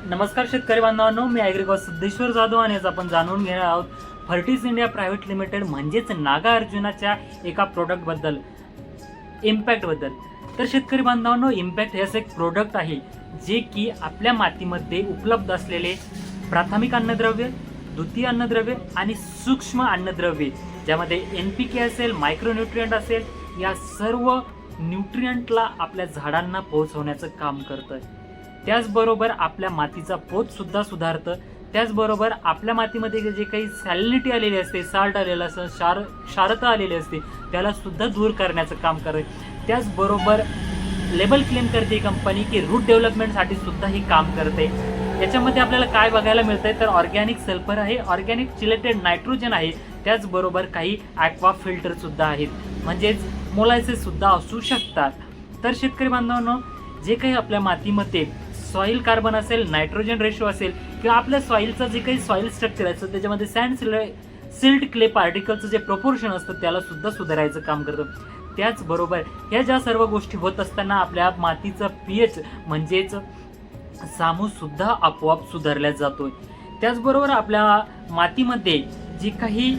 नमस्कार शेतकरी बांधवांनो, मी ॲग्रिकॉस सिद्धेश्वर जाधव आणि आज आपण जाणून घेणार आहोत फर्टिस इंडिया प्रायव्हेट लिमिटेड म्हणजेच नागार्जुनाच्या एका प्रोडक्टबद्दल, इम्पॅक्टबद्दल. तर शेतकरी बांधवांनो, इम्पॅक्ट हे असं एक प्रोडक्ट आहे जे की आपल्या मातीमध्ये उपलब्ध असलेले प्राथमिक अन्नद्रव्य, द्वितीय अन्नद्रव्य आणि सूक्ष्म अन्नद्रव्य, ज्यामध्ये NPK असेल, मायक्रोन्यूट्रिएंट असेल, या सर्व न्यूट्रिएंटला आपल्या झाडांना पोहोचवण्याचं काम करतं. त्याचबरोबर आपल्या मातीचा पोत सुद्धा सुधारतं. त्याचबरोबर आपल्या मातीमध्ये जे काही सॅलिनिटी आलेली असते, साल्ट आलेलं असतं, क्षारता आलेली असते, त्याला सुद्धा दूर करण्याचं काम करते. त्याचबरोबर लेबल क्लेम करते कंपनी की रूट डेव्हलपमेंटसाठी सुद्धा ही काम करते. याच्यामध्ये आपल्याला काय बघायला मिळतंय तर ऑर्गॅनिक सल्फर आहे, ऑर्गॅनिक चिलेटेड नायट्रोजन आहे, त्याचबरोबर काही ॲक्वा फिल्टर सुद्धा आहेत, म्हणजेच मोलॅसिस सुद्धा असू शकतात. तर शेतकरी बांधवांनो, जे काही आपल्या मातीमध्ये सॉईल कार्बन असेल, नायट्रोजन रेशो असेल, किंवा आपल्या सॉईलचं जे काही सॉईल स्ट्रक्चर असतं त्याच्यामध्ये सिल्ट क्ले पार्टिकलचं जे प्रपोर्शन असतं त्याला सुद्धा सुधारायचं काम करतं. त्याचबरोबर ह्या ज्या सर्व गोष्टी होत असताना आपल्या मातीचा pH म्हणजेच सामू सुद्धा आपोआप सुधारला जातोय. त्याचबरोबर आपल्या मातीमध्ये जी काही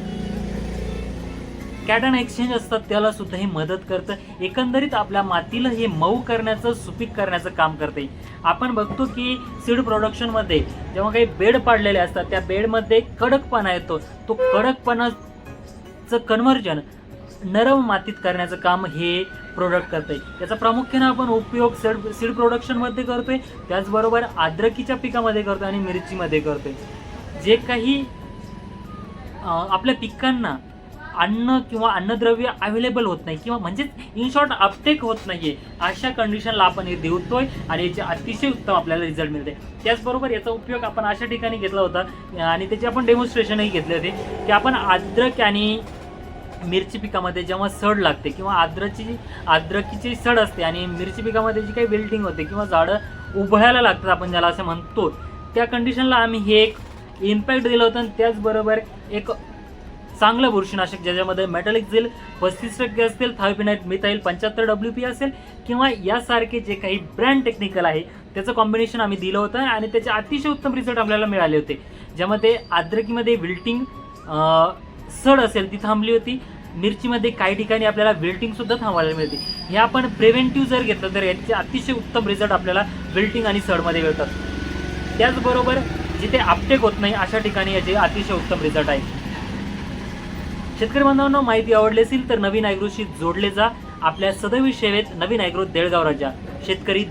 कॅटन एक्सचेंज असतात त्याला सुद्धा हे मदत करतं. एकंदरीत आपल्या मातीला हे मऊ करण्याचं, सुपीक करण्याचं काम करते. आपण बघतो की सीड प्रोडक्शनमध्ये जेव्हा काही बेड पाडलेले असतात त्या बेडमध्ये कडकपणा येतो, तो कडकपणाचं कन्व्हर्जन नरम मातीत करण्याचं काम हे प्रोडक्ट करते. याचा प्रामुख्याने आपण उपयोग सीड प्रोडक्शनमध्ये करतोय, त्याचबरोबर अद्रकीच्या पिकामध्ये करतोय आणि मिरचीमध्ये करतोय. जे काही आपल्या पिकांना अन्न किंवा अन्नद्रव्य अवेलेबल होत नाही, किंवा म्हणजेच इन शॉर्ट अपटेक होत नाहीये, अशा कंडिशनला आपण हे देतोय आणि याचे अतिशय उत्तम आपल्याला रिझल्ट मिळते. त्याचबरोबर याचा उपयोग आपण अशा ठिकाणी घेतला होता आणि त्याचे आपण डेमॉन्स्ट्रेशनही घेतले होते की आपण अद्रक आणि मिरची पिकामध्ये जेव्हा सड लागते किंवा अद्रकीची सड असते आणि मिरची पिकामध्ये जी काही विल्टिंग होते किंवा झाडं उभळायला लागतात, आपण ज्याला असं म्हणतो, त्या कंडिशनला आम्ही हे एक इम्पॅक्ट दिलं होतं. त्याचबरोबर एक चांगलं बुरशीनाशक ज्याच्यामध्ये मेटॅलिक झिल 35% असतील, थायोपिनाइट मिथाइल 75 WP असेल, किंवा यासारखे जे काही ब्रँड टेक्निकल आहे त्याचं कॉम्बिनेशन आम्ही दिलं होतं आणि त्याचे अतिशय उत्तम रिझल्ट आपल्याला मिळाले होते. ज्यामध्ये अद्रकीमध्ये विल्टिंग सड असेल ती थांबली होती, मिरचीमध्ये काही ठिकाणी आपल्याला विल्टिंग सुद्धा थांबायला मिळते. हे आपण प्रिव्हेंटिव्ह जर घेतलं तर याचे अतिशय उत्तम रिझल्ट आपल्याला विल्टिंग आणि सडमध्ये मिळतात. त्याचबरोबर जिथे अपटेक होत नाही अशा ठिकाणी याचे अतिशय उत्तम रिझल्ट आहे. शेतकरी बांधवांना माहिती आवडली असेल तर नवीन ॲग्रोशी जोडले जा. आपल्या सदैव सेवेत नवीन ॲग्रो देळगाव राजा. शेतकरी